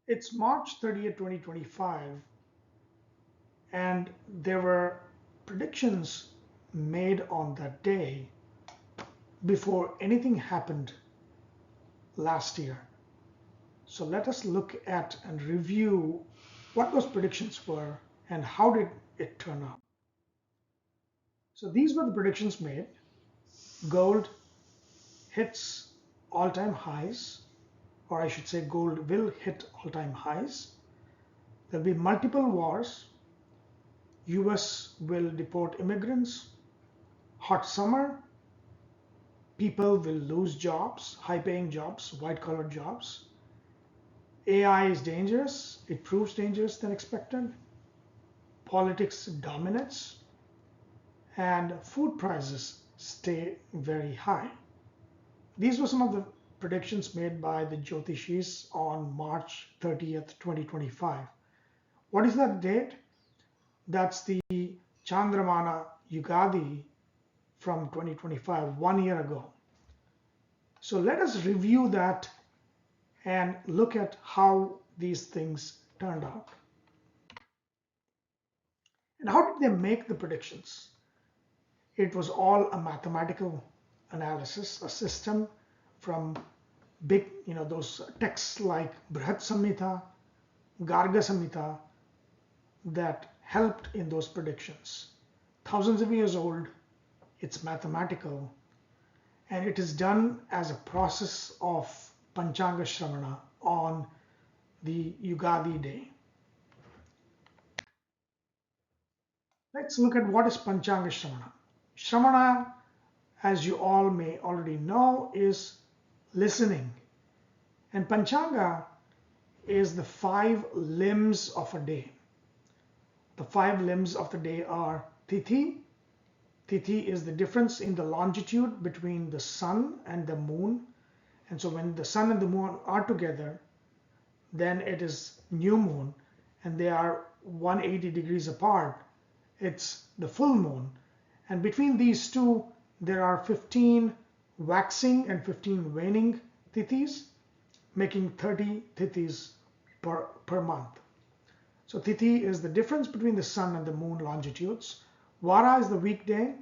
It's March 30th, 2025, and there were predictions made on that day before anything happened last year. So let us look at and review what those predictions were and how did it turn out. So these were the predictions made. Gold hits all-time highs, or I should say gold will hit all-time highs. There'll be multiple wars. US will deport immigrants. Hot summer. People will lose jobs, high-paying jobs, white-collar jobs. AI is dangerous. It proves dangerous than expected. Politics dominates. And food prices stay very high. These were some of the predictions made by the Jyotishis on March 30th, 2025. What is that date? That's the Chandramana Yugadi from 2025, 1 year ago. So let us review that and look at how these things turned out. And how did they make the predictions? It was all a mathematical analysis, a system from big, those texts like Brihat Samhita, Garga Samhita that helped in those predictions. Thousands of years old, it's mathematical, and it is done as a process of Panchanga Shravana on the Yugadi day. Let's look at what is Panchanga Shravana. Shravana, as you all may already know, is listening. And Panchanga is the 5 limbs of a day. The 5 limbs of the day are Tithi. Tithi is the difference in the longitude between the sun and the moon. And so when the sun and the moon are together, then it is new moon, and they are 180 degrees apart. It's the full moon. And between these two, there are 15 waxing and 15 waning tithis, making 30 tithis per month. So tithi is the difference between the sun and the moon longitudes. Vara is the weekday.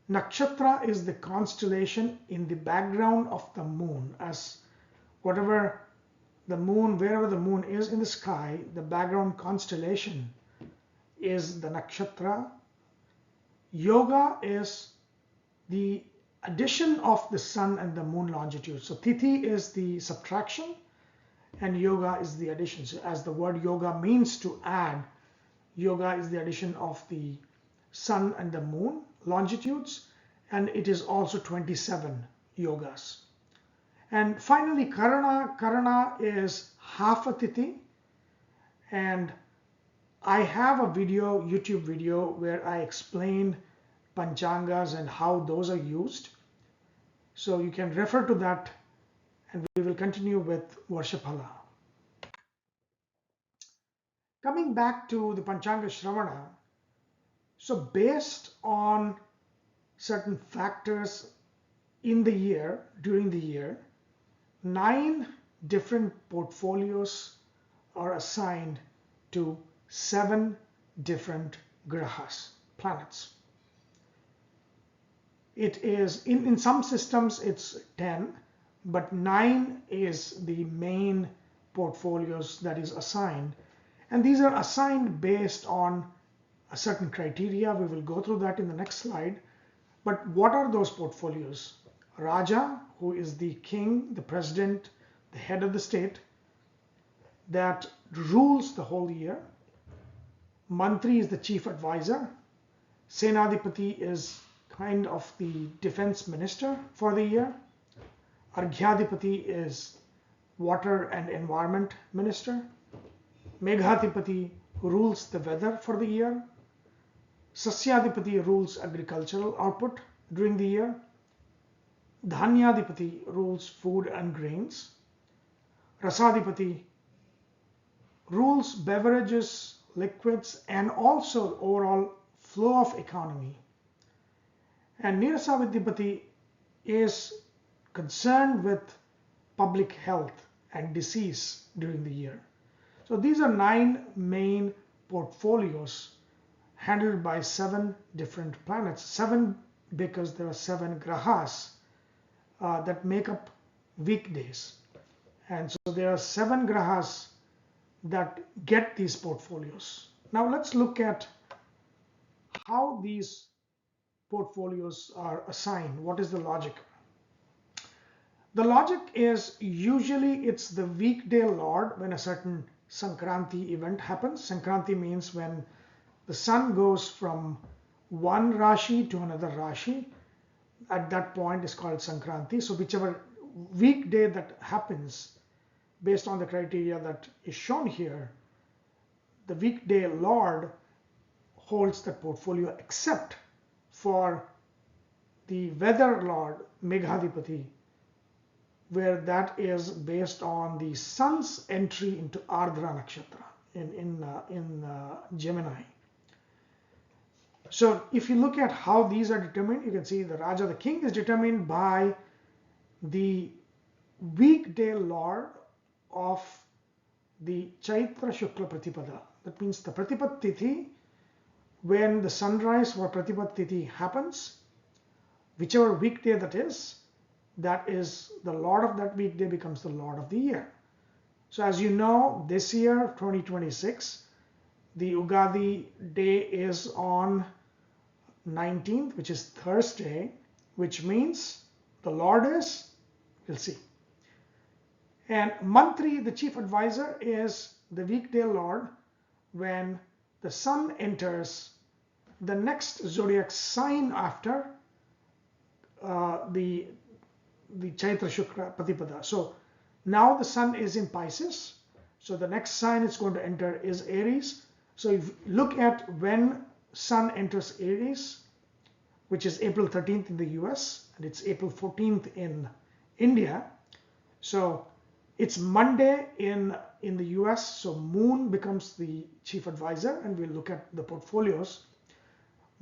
Nakshatra is the constellation in the background of the moon, as whatever the moon, wherever the moon is in the sky, the background constellation is the nakshatra. Yoga is the addition of the sun and the moon longitude. So tithi is the subtraction and yoga is the addition. So as the word yoga means to add, yoga is the addition of the sun and the moon longitudes, and it is also 27 yogas. And finally, Karana. Karana is half a tithi, and I have a video, YouTube video, where I explain Panchangas and how those are used. So you can refer to that, and we will continue with Varshaphala. Coming back to the Panchanga Shravana, so based on certain factors in the year, during the year, 9 different portfolios are assigned to 7 different grahas, planets. It is, in some systems it's 10, but 9 is the main portfolios that is assigned. And these are assigned based on a certain criteria. We will go through that in the next slide. But what are those portfolios? Raja, who is the king, the president, the head of the state that rules the whole year. Mantri is the chief advisor. Senadipati is kind of the defense minister for the year. Arghyadipati is water and environment minister. Meghatipati rules the weather for the year. Sasyadipati rules agricultural output during the year. Dhanyadipati rules food and grains. Rasadipati rules beverages, liquids, and also overall flow of economy. And Nirasavidipati is concerned with public health and decease during the year. So these are 9 main portfolios handled by 7 different planets. 7 because there are 7 grahas that make up weekdays. And so there are 7 grahas that get these portfolios. Now let's look at how these portfolios are assigned. What is the logic? The logic is usually it's the weekday lord when a certain Sankranti event happens. Sankranti means when the sun goes from one Rashi to another Rashi. At that point is called Sankranti. So whichever weekday that happens, based on the criteria that is shown here, the weekday lord holds that portfolio, except for the weather lord Meghadipati, where that is based on the sun's entry into Ardra Nakshatra in Gemini. So if you look at how these are determined, you can see the Raja, the king, is determined by the weekday lord of the Chaitra Shukla Pratipada. That means the Pratipat Tithi, when the sunrise for Pratipat Tithi happens, whichever weekday that is the lord of that weekday becomes the lord of the year. So as you know, this year, 2026, the Ugadi day is on 19th, which is Thursday, which means the lord is, we'll see. And Mantri, the chief advisor, is the weekday lord when the sun enters the next zodiac sign after the Chaitra Shukla Pratipada. So now the sun is in Pisces. So the next sign it's going to enter is Aries. So if you look at when sun enters Aries, which is April 13th in the US, and it's April 14th in India. So it's Monday in the US, so moon becomes the chief advisor, and we'll look at the portfolios.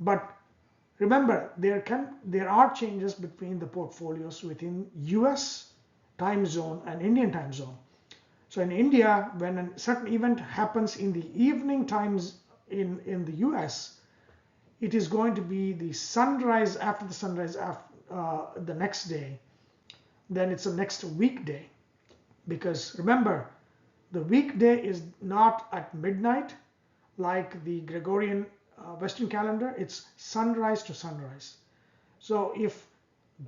But remember, there are changes between the portfolios within US time zone and Indian time zone. So in India, when a certain event happens in the evening times in the US, it is going to be the sunrise after the sunrise the next day. Then it's the next weekday. Because remember, the weekday is not at midnight like the Gregorian Western calendar. It's sunrise to sunrise. So if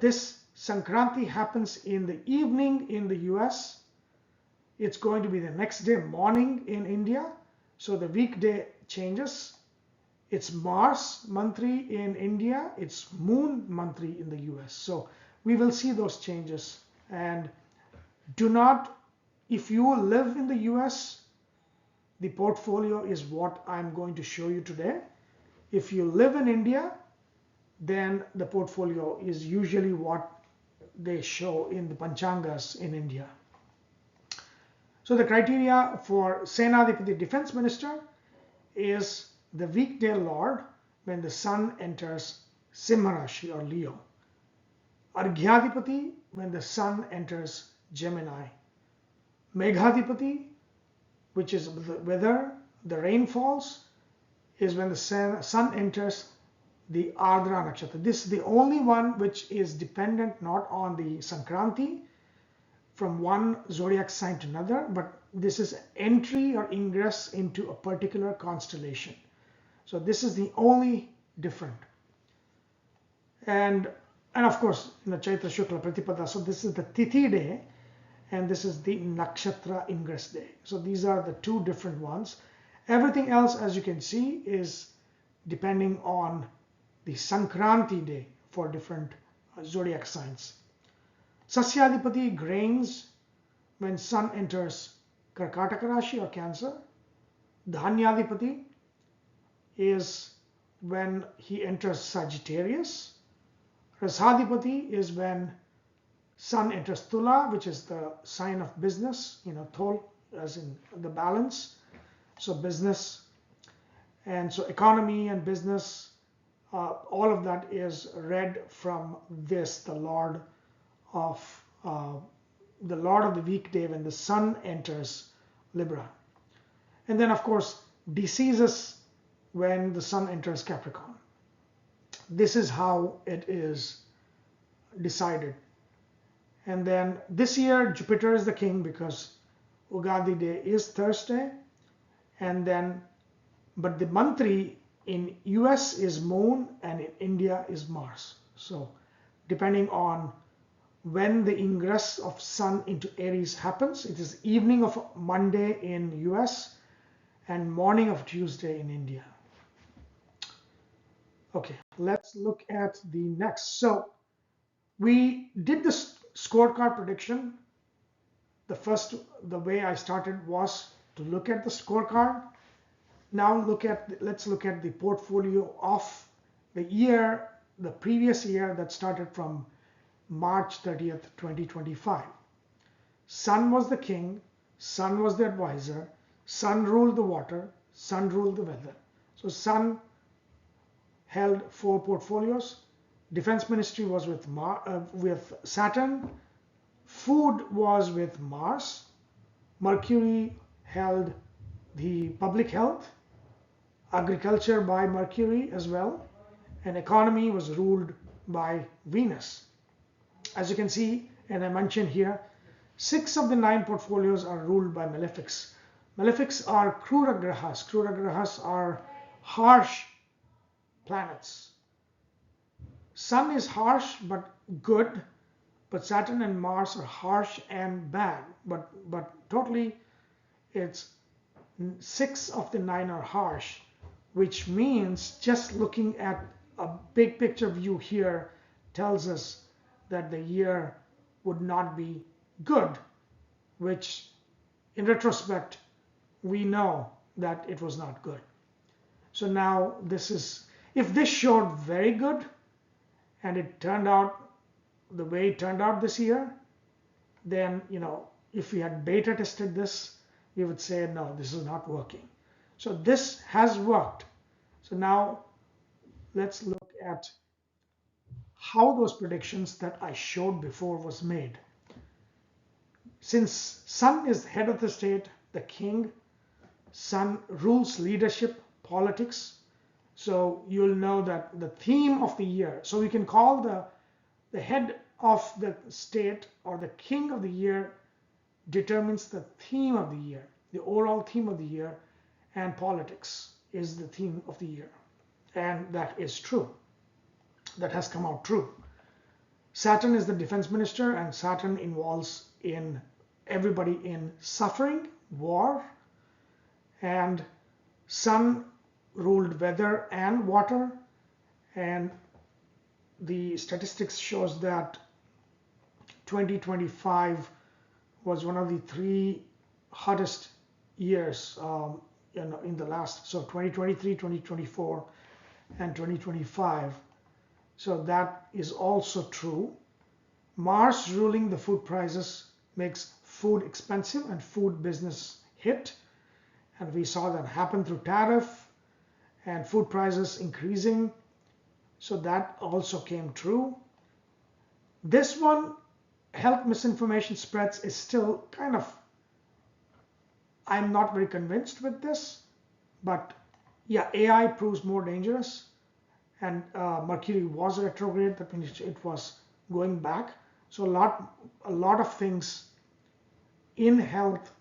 this Sankranti happens in the evening in the US, it's going to be the next day morning in India. So the weekday changes. It's Mars Mantri in India. It's Moon Mantri in the US. So we will see those changes. And do not, if you live in the US, the portfolio is what I'm going to show you today. If you live in India, then the portfolio is usually what they show in the Panchangas in India. So the criteria for Senadipati, defense minister, is the weekday lord when the sun enters Simha Rashi or Leo. Arghyadipati when the sun enters Gemini. Meghadipati, which is the weather, the rainfalls, is when the sun enters the Ardra Nakshatra. This is the only one which is dependent not on the Sankranti from one zodiac sign to another, but this is entry or ingress into a particular constellation. So this is the only different. And of course, Chaitra Shukla Pratipada. So this is the Tithi day, and this is the Nakshatra ingress day. So these are the two different ones. Everything else, as you can see, is depending on the Sankranti day for different zodiac signs. Sasyadipati, grains, when sun enters Karkataka Rashi or Cancer. Dhanyadipati is when he enters Sagittarius. Rasadipati is when sun enters Tula, which is the sign of business, Thol as in the balance. So business, and so economy and business, all of that is read from this, the Lord of the Lord of the weekday when the sun enters Libra. And then, of course, deceases when the sun enters Capricorn. This is how it is decided. And then this year, Jupiter is the king because Ugadi day is Thursday. And then, but the mantri in US is Moon and in India is Mars. So depending on when the ingress of sun into Aries happens, it is evening of Monday in US and morning of Tuesday in India. Okay, let's look at the next. So we did this scorecard prediction. The way I started was to look at the scorecard. Now let's look at the portfolio of the year, the previous year that started from March 30th, 2025. Sun was the king, Sun was the advisor, Sun ruled the water, Sun ruled the weather. So Sun held 4 portfolios. Defense Ministry was with Saturn. Food was with Mars. Mercury held the public health. Agriculture by Mercury as well. And economy was ruled by Venus. As you can see, and I mentioned here, 6 of the 9 portfolios are ruled by malefics. Malefics are Krura Grahas. Krura Grahas are harsh planets. Sun is harsh but good, but Saturn and Mars are harsh and bad. But totally, it's 6 of the 9 are harsh, which means just looking at a big picture view here tells us that the year would not be good, which in retrospect, we know that it was not good. So now if this showed very good and it turned out the way it turned out this year, then, if we had beta tested this, we would say, no, this is not working. So this has worked. So now let's look at how those predictions that I showed before was made. Since Sun is the head of the state, the king, Sun rules leadership, politics. So you'll know that the theme of the year, so we can call the head of the state or the king of the year determines the theme of the year, the overall theme of the year, and politics is the theme of the year. And that is true. That has come out true. Saturn is the defense minister, and Saturn involves in everybody in suffering, war, and Sun ruled weather and water, and the statistics shows that 2025 was one of the 3 hottest years in the last, so 2023, 2024, and 2025. So that is also true. Mars ruling the food prices makes food expensive and food business hit. And we saw that happen through tariff and food prices increasing. So that also came true. This one, health misinformation spreads, is still kind of, I'm not very convinced with this, but yeah, AI proves more dangerous. And Mercury was retrograde, that means it was going back. So a lot of things in health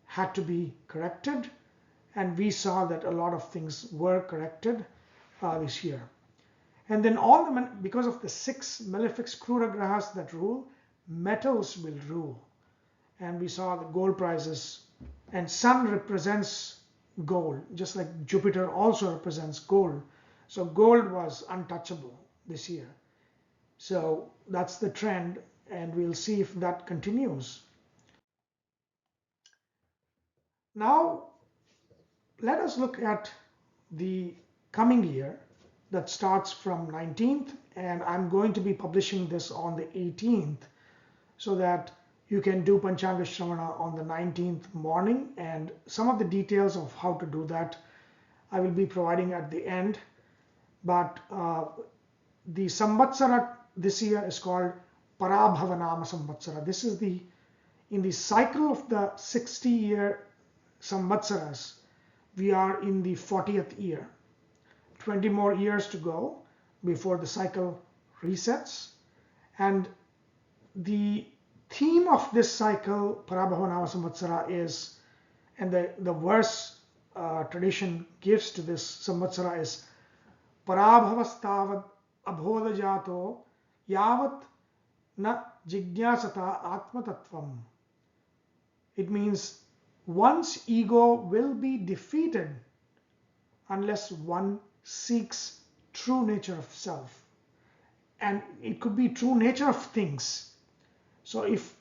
had to be corrected, and we saw that a lot of things were corrected this year. And then because of the 6 malefics Krura Grahas that rule, metals will rule. And we saw the gold prices, and Sun represents gold, just like Jupiter also represents gold. So gold was untouchable this year. So that's the trend, and we'll see if that continues. Now, let us look at the coming year that starts from 19th, and I'm going to be publishing this on the 18th so that you can do Panchanga Shravana on the 19th morning, and some of the details of how to do that I will be providing at the end. But the Samvatsara this year is called Parabhava Nama Samvatsara. This is the in the cycle of the 60-year Samvatsaras, we are in the 40th year. 20 more years to go before the cycle resets. And the theme of this cycle, Parabhava Nama Samvatsara, is, and the verse tradition gives to this Samvatsara is Parabhavastavad abhodajato yavat na jigyasata atmatattvam. It means one's ego will be defeated unless one seeks true nature of self. And it could be true nature of things. So if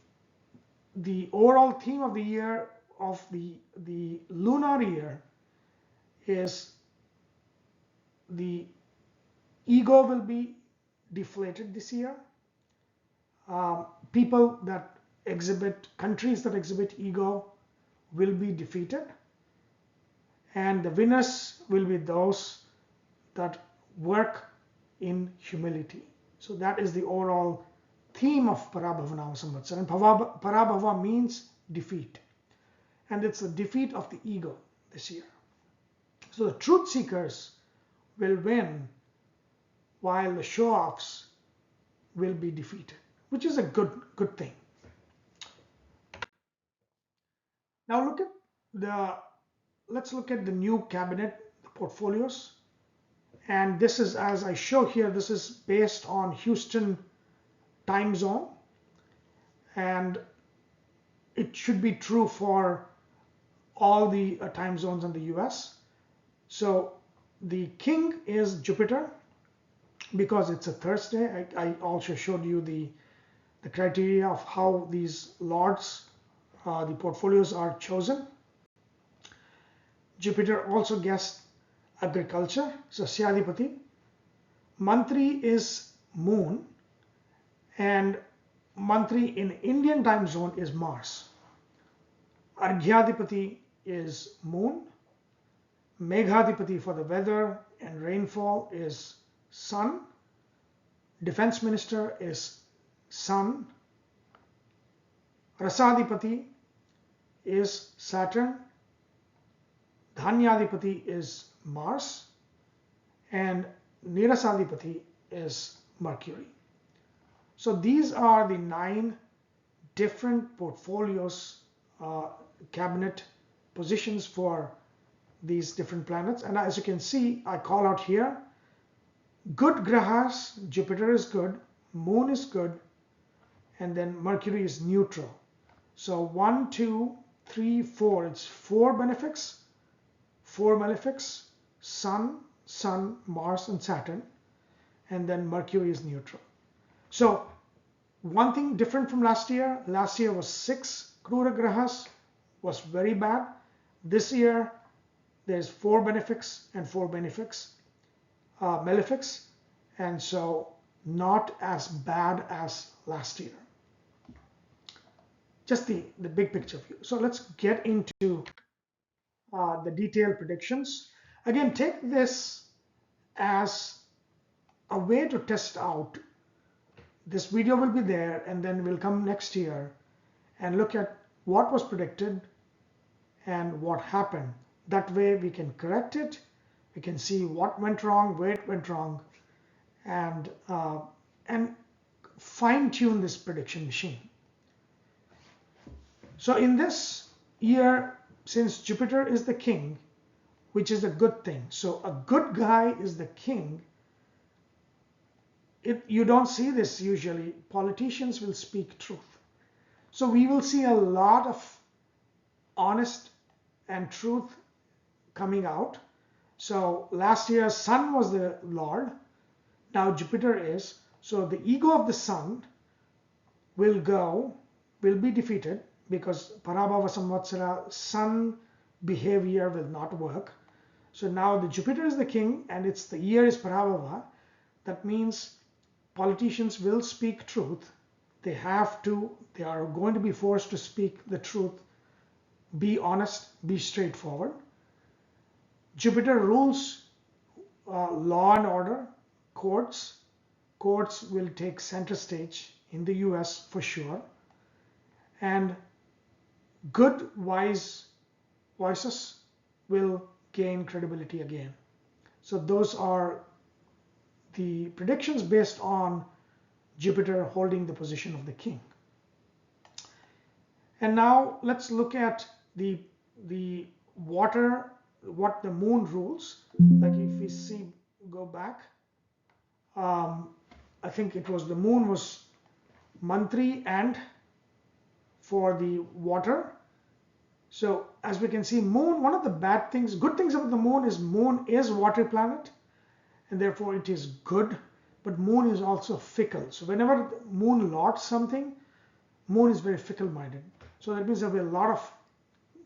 the overall theme of the year, of the lunar year, is the ego will be deflated this year. People that exhibit, countries that exhibit ego will be defeated. And the winners will be those that work in humility. So that is the overall theme of Parabhava Nama Samvatsara. And Parabhava means defeat. And it's the defeat of the ego this year. So the truth seekers will win while the show-offs will be defeated, which is a good thing. Now let's look at the new cabinet, the portfolios. And this is, as I show here, this is based on Houston time zone. And it should be true for all the time zones in the US. So the king is Jupiter because it's a Thursday. I also showed you the criteria of how these lords, the portfolios are chosen. Jupiter also guessed agriculture, Sasyadipati. Mantri is moon, and Mantri in Indian time zone is Mars. Arghyadipati is moon. Meghadipati for the weather and rainfall is sun. Defense minister is sun. Rasadipati is Saturn. Dhanyadipati is Mars, and Nirasadipati is Mercury. So these are the 9 different portfolios, cabinet positions for these different planets. And as you can see, I call out here, good grahas, Jupiter is good, Moon is good, and then Mercury is neutral. So 1, 2, 3, 4, it's 4 benefics, 4 malefics, Sun, Mars, and Saturn, and then Mercury is neutral. So one thing different from last year was 6 Krura Grahas, was very bad. This year there's 4 benefics and 4 malefics, and so not as bad as last year. Just the big picture view. So let's get into the detailed predictions. Again, take this as a way to test out. This video will be there, and then we'll come next year and look at what was predicted and what happened. That way we can correct it, we can see what went wrong, where it went wrong, and fine-tune this prediction machine. So in this year, since Jupiter is the king, which is a good thing, so a good guy is the king. You don't see this usually. Politicians will speak truth. So we will see a lot of honest and truth coming out. So last year, Sun was the Lord. Now Jupiter is. So the ego of the Sun will be defeated because Parabhava Samvatsara, Sun behavior will not work. So now the Jupiter is the king, and the year is Parabhava. That means politicians will speak truth. They are going to be forced to speak the truth, be honest, be straightforward. Jupiter rules law and order, courts. Courts will take center stage in the US for sure. And good voices will gain credibility again. So those are the predictions based on Jupiter holding the position of the king. And now let's look at the water, what the moon rules. Like if we see, go back, I think it was the moon was mantri and for the water. So as we can see, moon, one of the good things about the moon is water planet, and therefore it is good, but moon is also fickle. So whenever the moon lords something, moon is very fickle-minded. So that means there will be a lot of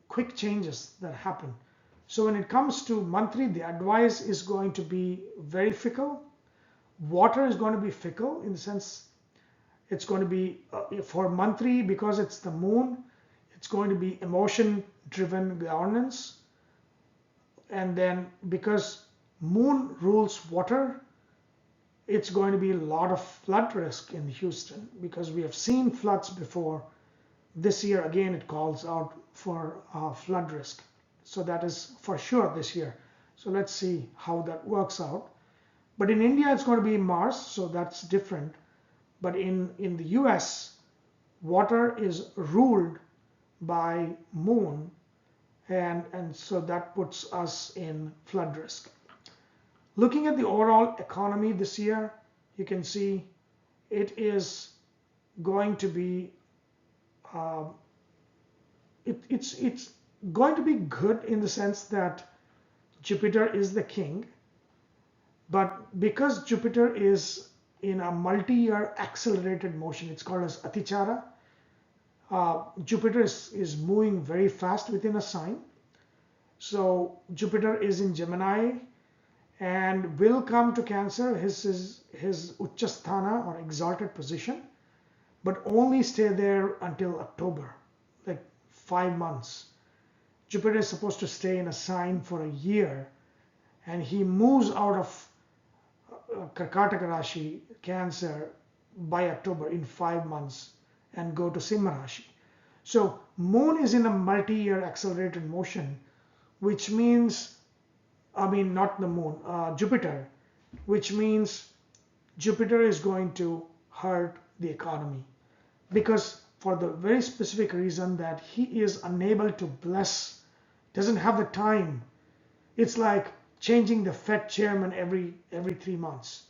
quick changes that happen. So when it comes to mantri, the advice is going to be very fickle. Water is going to be fickle in the sense it's going to be, for mantri, because it's the moon, it's going to be emotion-driven governance. And then because moon rules water, it's going to be a lot of flood risk in Houston because we have seen floods before. This year, again, it calls out for flood risk. So that is for sure this year. So let's see how that works out. But in India, it's going to be Mars, so that's different. But in the US, water is ruled by moon, and so that puts us in flood risk. Looking at the overall economy this year, you can see it is going to be it's going to be good in the sense that Jupiter is the king, but because Jupiter is in a multi-year accelerated motion, it's called as Atichara. Jupiter is moving very fast within a sign. So Jupiter is in Gemini and will come to Cancer, his Uchasthana or exalted position, but only stay there until October, like 5 months. Jupiter is supposed to stay in a sign for a year, and he moves out of Karkataka Rashi, Cancer, by October in 5 months and go to Simha Rashi. So moon is in a multi-year accelerated motion, which means, not the moon, Jupiter, which means Jupiter is going to hurt the economy because for the very specific reason that he is unable to bless, doesn't have the time. It's like changing the Fed chairman every 3 months.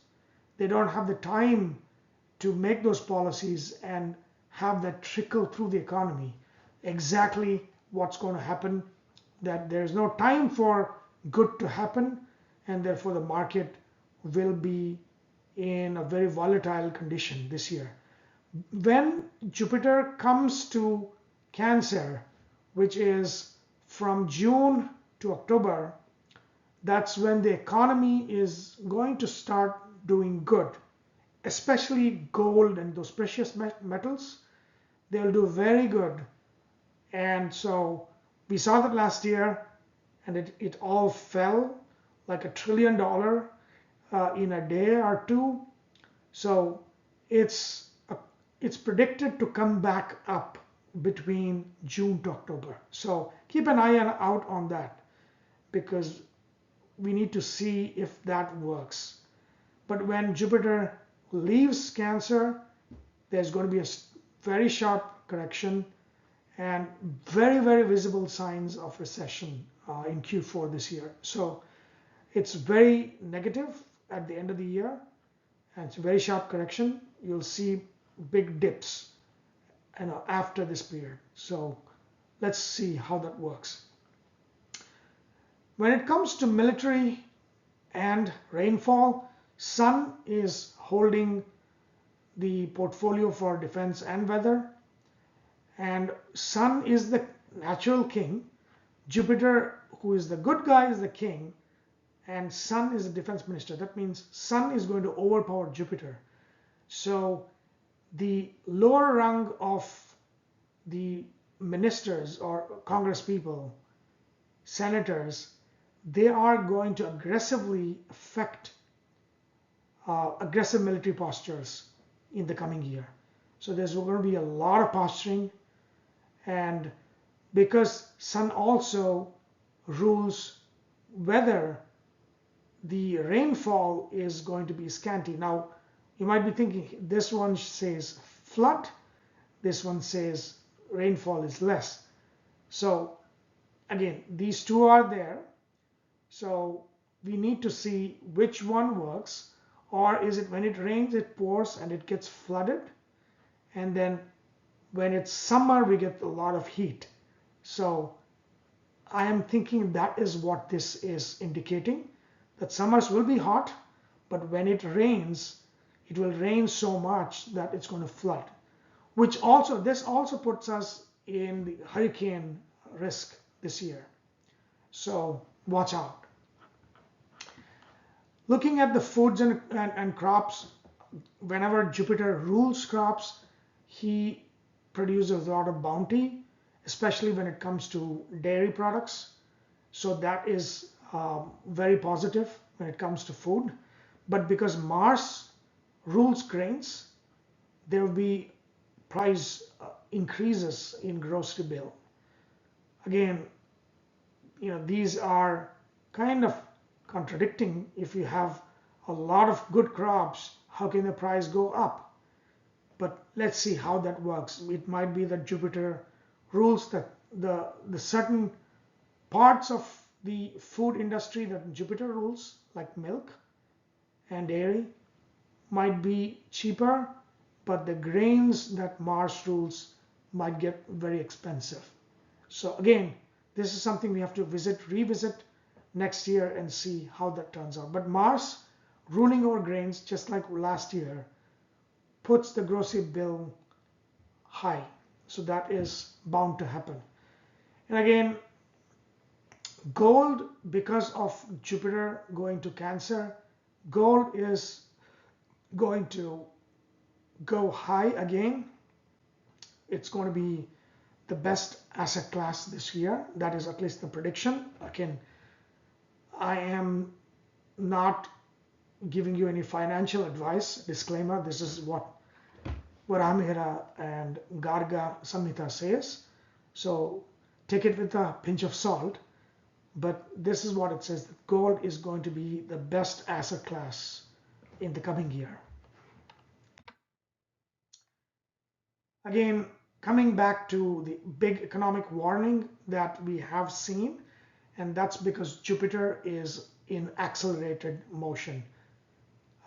They don't have the time to make those policies and have that trickle through the economy. Exactly what's going to happen, that there's no time for good to happen, and therefore the market will be in a very volatile condition this year. When Jupiter comes to Cancer, which is from June to October, that's when the economy is going to start doing good, especially gold and those precious metals. They'll do very good. And so we saw that last year, and it all fell like $1 trillion in a day or two. So it's predicted to come back up between June to October. So keep an eye out on that because we need to see if that works. But when Jupiter leaves Cancer, there's going to be a very sharp correction and very, very visible signs of recession in Q4 this year. So it's very negative at the end of the year, and it's a very sharp correction. You'll see big dips after this period. So let's see how that works. When it comes to military and rainfall, Sun is holding the portfolio for defense and weather, and Sun is the natural king. Jupiter, who is the good guy, is the king, and Sun is the defense minister. That means Sun is going to overpower Jupiter. So the lower rung of the ministers or Congress people, senators, they are going to aggressively affect aggressive military postures in the coming year. So there's going to be a lot of posturing, and because sun also rules whether the rainfall is going to be scanty. Now, you might be thinking, this one says flood, this one says rainfall is less. So again, these two are there. So we need to see which one works, or is it when it rains, it pours and it gets flooded, and then when it's summer, we get a lot of heat. So I am thinking that is what this is indicating, that summers will be hot, but when it rains, it will rain so much that it's going to flood, which also, this also puts us in the hurricane risk this year. So watch out. Looking at the foods and crops, whenever Jupiter rules crops, he produces a lot of bounty, especially when it comes to dairy products. So that is very positive when it comes to food. But because Mars rules grains, there will be price increases in grocery bill. Again, these are kind of contradicting. If you have a lot of good crops, how can the price go up? But let's see how that works. It might be that Jupiter rules that the certain parts of the food industry that Jupiter rules, like milk and dairy, might be cheaper, but the grains that Mars rules might get very expensive. So again, this is something we have to revisit next year and see how that turns out. But Mars ruling over grains, just like last year, puts the grocery bill high. So that is bound to happen. And again, gold, because of Jupiter going to Cancer, gold is going to go high again. It's going to be the best asset class this year. That is at least the prediction. Again, I am not giving you any financial advice. Disclaimer, this is what Amira and Garga Samhita says. So take it with a pinch of salt. But this is what it says, that gold is going to be the best asset class in the coming year. Again, coming back to the big economic warning that we have seen, and that's because Jupiter is in accelerated motion.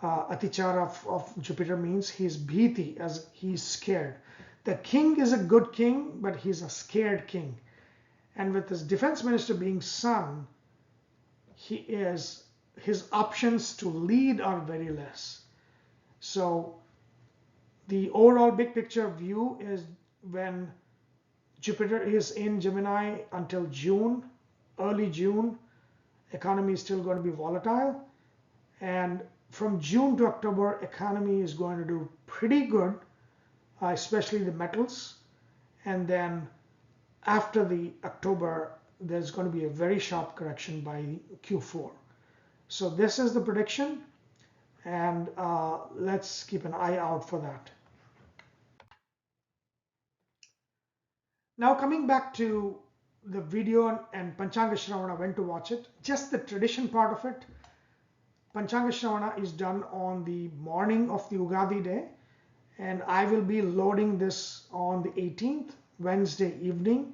Atichara of Jupiter means he's bhiti, as he's scared. The king is a good king, but he's a scared king. And with his defense minister being Sun, his options to lead are very less. So the overall big picture view is when Jupiter is in Gemini until June, early June, economy is still going to be volatile. And from June to October, economy is going to do pretty good, especially the metals. And then after the October, there's going to be a very sharp correction by Q4. So this is the prediction, and let's keep an eye out for that. Now coming back to the video and Panchanga Shravana, when to watch it, just the tradition part of it. Panchanga Shravana is done on the morning of the Ugadi day, and I will be loading this on the 18th, Wednesday evening,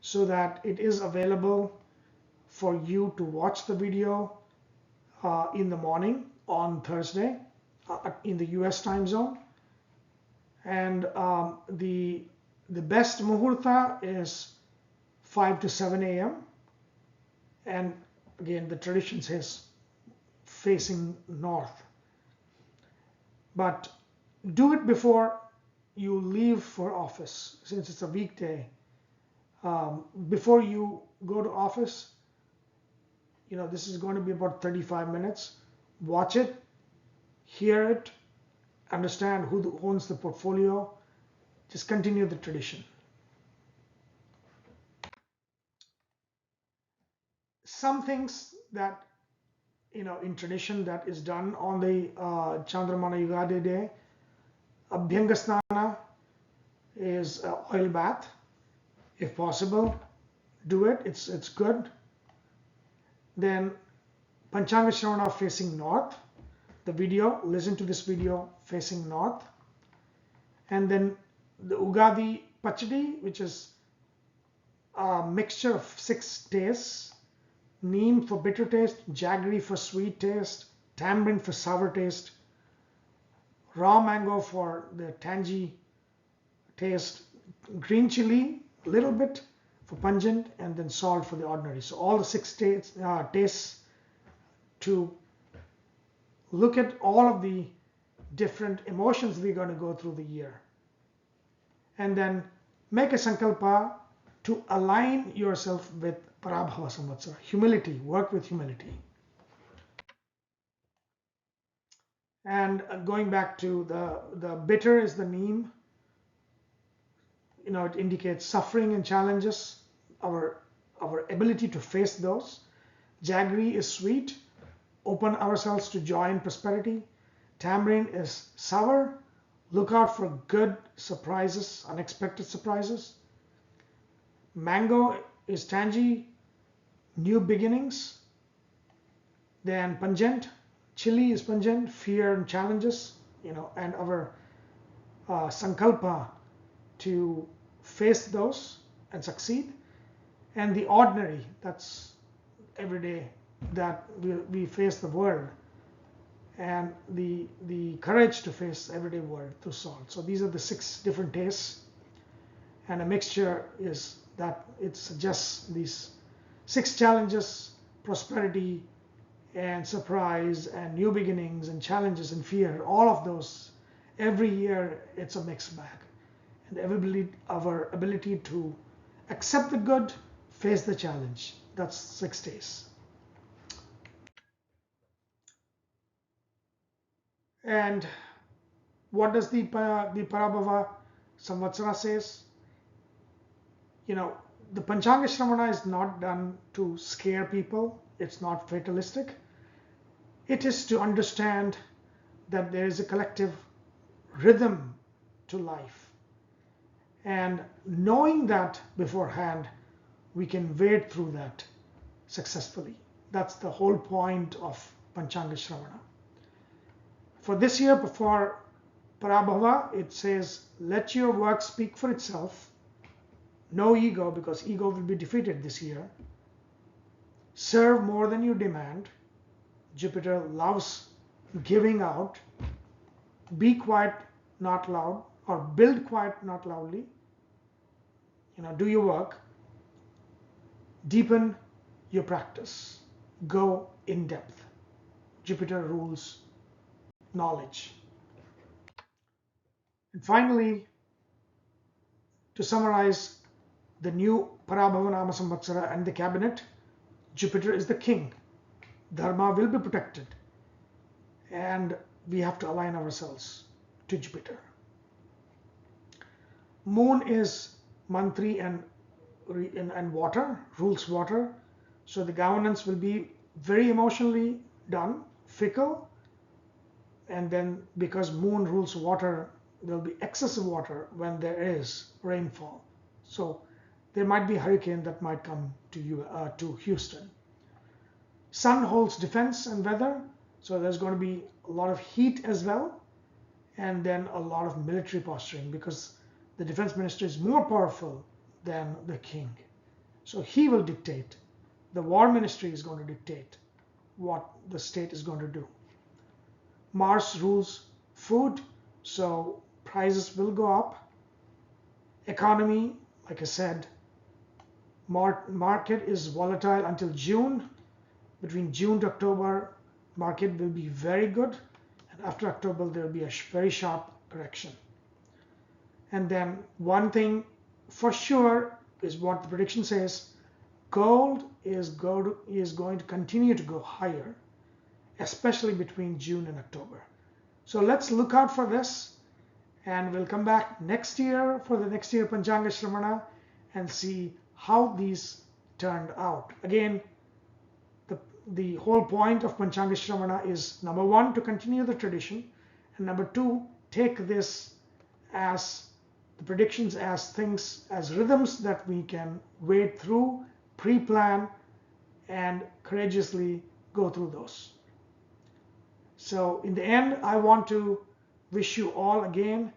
so that it is available for you to watch the video in the morning on Thursday in the US time zone. And the best muhurta is 5 to 7 a.m. And again, the tradition says facing north. But do it before you leave for office, since it's a weekday. Before you go to office, this is going to be about 35 minutes. Watch it, hear it, understand who owns the portfolio. Just continue the tradition. Some things that, in tradition that is done on the Chandramana Yugadi day, Abhyanga Snana is oil bath, if possible. do it. It's good. Then Panchanga Shravana facing north. The video, listen to this video facing north. And then the Ugadi Pachadi, which is a mixture of 6 tastes. Neem for bitter taste, jaggery for sweet taste, tamarind for sour taste, raw mango for the tangy taste, green chili, a little bit for pungent, and then salt for the ordinary. So all the 6 tastes to look at all of the different emotions we're going to go through the year. And then make a sankalpa to align yourself with Parabhava Samvatsara. Humility, work with humility. And going back to the bitter is the neem. It indicates suffering and challenges, our ability to face those. Jaggery is sweet, open ourselves to joy and prosperity. Tamarind is sour, look out for good surprises, unexpected surprises. Mango is tangy, new beginnings. Then pungent, chili is pungent, fear and challenges, and our sankalpa to face those and succeed. And the ordinary, that's every day that we face the world, and the courage to face everyday world through salt. So these are the 6 different tastes, and a mixture is that it suggests these 6 challenges: prosperity and surprise and new beginnings and challenges and fear. All of those, every year it's a mixed bag. And our ability to accept the good, face the challenge. That's 6 days. And what does the Parabhava Samvatsara says? The Panchanga Shravana is not done to scare people. It's not fatalistic. It is to understand that there is a collective rhythm to life. And knowing that beforehand, we can wade through that successfully. That's the whole point of Panchanga Shravana. For this year, for Parabhava, it says, let your work speak for itself. No ego, because ego will be defeated this year. Serve more than you demand. Jupiter loves giving out. Be quiet, not loud, or build quiet, not loudly. Do your work. Deepen your practice. Go in depth. Jupiter rules knowledge. And finally, to summarize the new Parabhava Nama Samvatsara and the cabinet, Jupiter is the king. Dharma will be protected. And we have to align ourselves to Jupiter. Moon is mantri and water, rules water. So the governance will be very emotionally done, fickle. And then because moon rules water, there will be excessive water when there is rainfall. So there might be a hurricane that might come to Houston. Sun holds defense and weather. So there's going to be a lot of heat as well. And then a lot of military posturing, because the defense minister is more powerful than the king. So he will dictate. The war ministry is going to dictate what the state is going to do. Mars rules food, so prices will go up. Economy, like I said, market is volatile until June. Between June to October, market will be very good. And after October, there will be a very sharp correction. And then one thing for sure is what the prediction says: gold is going to continue to go higher, especially between June and October. So let's look out for this, and we'll come back next year for the next year Panchanga Shravana and see how these turned out. Again, the whole point of Panchanga Shravana is, number one, to continue the tradition, and number two, take this as the predictions as things, as rhythms that we can wade through pre-plan and courageously go through those. So in the end, I want to wish you all again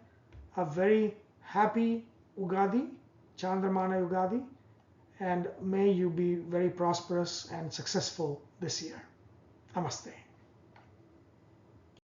a very happy Ugadi, Chandramana Ugadi, and may you be very prosperous and successful this year. Namaste.